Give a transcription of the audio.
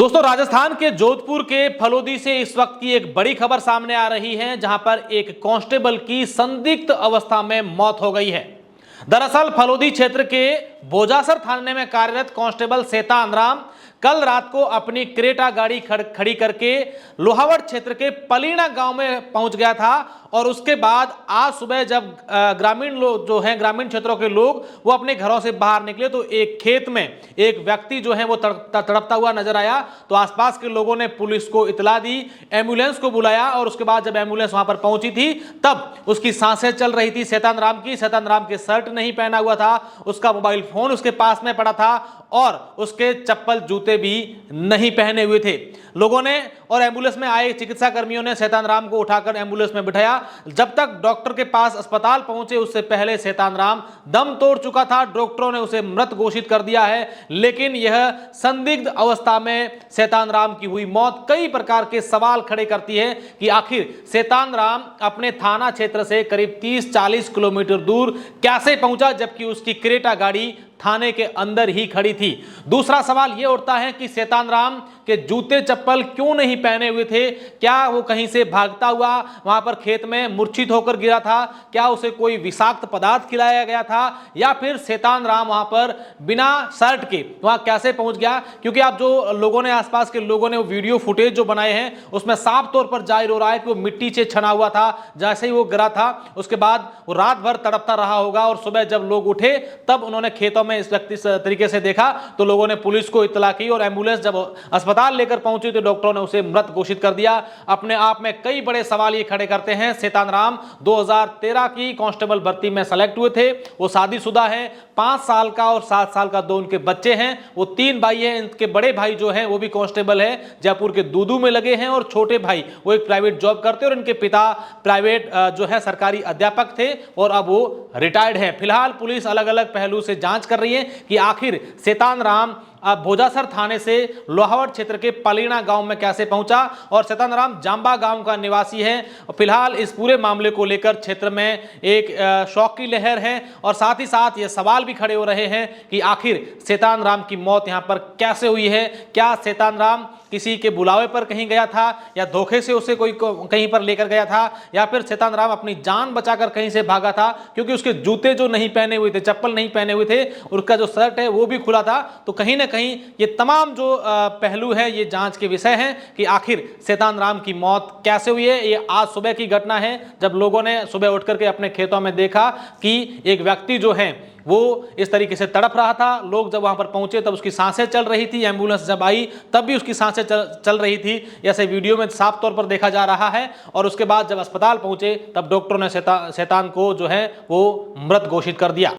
दोस्तों, राजस्थान के जोधपुर के फलोदी से इस वक्त की एक बड़ी खबर सामने आ रही है, जहां पर एक कांस्टेबल की संदिग्ध अवस्था में मौत हो गई है। दरअसल फलोदी क्षेत्र के बोजासर थाने में कार्यरत कांस्टेबल सेतान राम कल रात को अपनी क्रेटा गाड़ी खड़ी करके लोहावड़ क्षेत्र के पलीना गांव में पहुंच गया था और उसके बाद आज सुबह जब ग्रामीण लोग जो हैं, ग्रामीण क्षेत्रों के लोग वो अपने घरों से बाहर निकले तो एक खेत में एक व्यक्ति जो है वो तड़पता हुआ नजर आया। तो आसपास के लोगों ने पुलिस को इतला दी, एम्बुलेंस को बुलाया और उसके बाद जब एम्बुलेंस वहां पर पहुंची थी तब उसकी सांसें चल रही थी। सेतान राम के शर्ट नहीं पहना हुआ था, उसका मोबाइल फोन उसके पास में पड़ा था और उसके चप्पल जूते भी नहीं पहने हुए थे। लोगों ने और एम्बुलेंस में आए चिकित्सा कर्मियों ने सेतान राम को उठाकर एम्बुलेंस में बिठाया। जब तक डॉक्टर के पास अस्पताल पहुंचे उससे पहले सेतान राम दम तोड़ चुका था। डॉक्टरों ने उसे मृत घोषित कर दिया है, लेकिन यह संदिग्ध अवस्था में सेतान राम की हुई मौत कई प्रकार के सवाल खड़े करती है कि आखिर सेतान राम अपने थाना क्षेत्र से करीब 30-40 किलोमीटर दूर कैसे पहुंचा, जबकि उसकी क्रेटा गाड़ी थाने के अंदर ही खड़ी थी। दूसरा सवाल यह उठता है कि सेतान राम के जूते चप्पल क्यों नहीं पहने हुए थे? क्या वो कहीं से भागता हुआ वहां पर खेत में मूर्छित होकर गिरा था? क्या उसे कोई विषाक्त पदार्थ खिलाया गया था? या फिर सेतान राम वहां पर बिना शर्ट के वहां कैसे पहुंच गया? क्योंकि आप जो लोगों ने, आसपास के लोगों ने वीडियो फुटेज जो बनाए हैं उसमें साफ तौर पर जाहिर हो रहा है कि वो मिट्टी से छना हुआ था। जैसे ही वो गिरा था उसके बाद वो रात भर तड़पता रहा होगा और सुबह जब लोग उठे तब उन्होंने खेतों में इस व्यक्ति तरीके से देखा तो लोगों ने पुलिस को इत्तला की और एम्बुलेंस जब अस्पताल लेकर पहुंची तो डॉक्टरों ने उसे मृत घोषित कर दिया। अपने आप में कई बड़े सवाल ये खड़े करते हैं। सेतान राम 2013 की कांस्टेबल भर्ती में सेलेक्ट हुए थे। वो शादीशुदा है, 5 साल का और 7 साल का 2 उनके बच्चे हैं। वो 3 भाई हैं। इनके बड़े भाई जो हैं वो भी कांस्टेबल है, जयपुर के दूदू में लगे हैं और छोटे भाई वो एक प्राइवेट जॉब करते हैं और इनके पिता प्राइवेट जो है सरकारी अध्यापक थे और अब वो रिटायर्ड है। फिलहाल पुलिस अलग अलग पहलू से जांच कर रही है कि आखिर सेतान राम भोजासर थाने से लोहावड़ क्षेत्र के पलीना गांव में कैसे पहुंचा और सेतान राम जांबा गांव का निवासी है। फिलहाल इस पूरे मामले को लेकर क्षेत्र में एक शौक की लहर है और साथ ही साथ ये सवाल भी खड़े हो रहे हैं कि आखिर सेतान राम की मौत यहां पर कैसे हुई है? क्या सेतान राम किसी के बुलावे पर कहीं गया था या धोखे से उसे कोई कहीं पर लेकर गया था या फिर सेतान राम अपनी जान बचाकर कहीं से भागा था? क्योंकि उसके जूते जो नहीं पहने हुए थे, चप्पल नहीं पहने हुए थे, उसका जो शर्ट है वो भी खुला था। तो कहीं ना कहीं ये तमाम जो पहलू है ये जांच के विषय हैं कि आखिर सेतान राम की मौत कैसे हुई है। ये आज सुबह की घटना है जब लोगों ने सुबह उठ करके अपने खेतों में देखा कि एक व्यक्ति जो है वो इस तरीके से तड़प रहा था। लोग जब वहां पर पहुंचे तब उसकी सांसें चल रही थी, एम्बुलेंस जब आई तब भी उसकी सांसें चल रही थी, ऐसे वीडियो में साफ तौर पर देखा जा रहा है। और उसके बाद जब अस्पताल पहुंचे तब डॉक्टरों ने सेतान को जो है वो मृत घोषित कर दिया।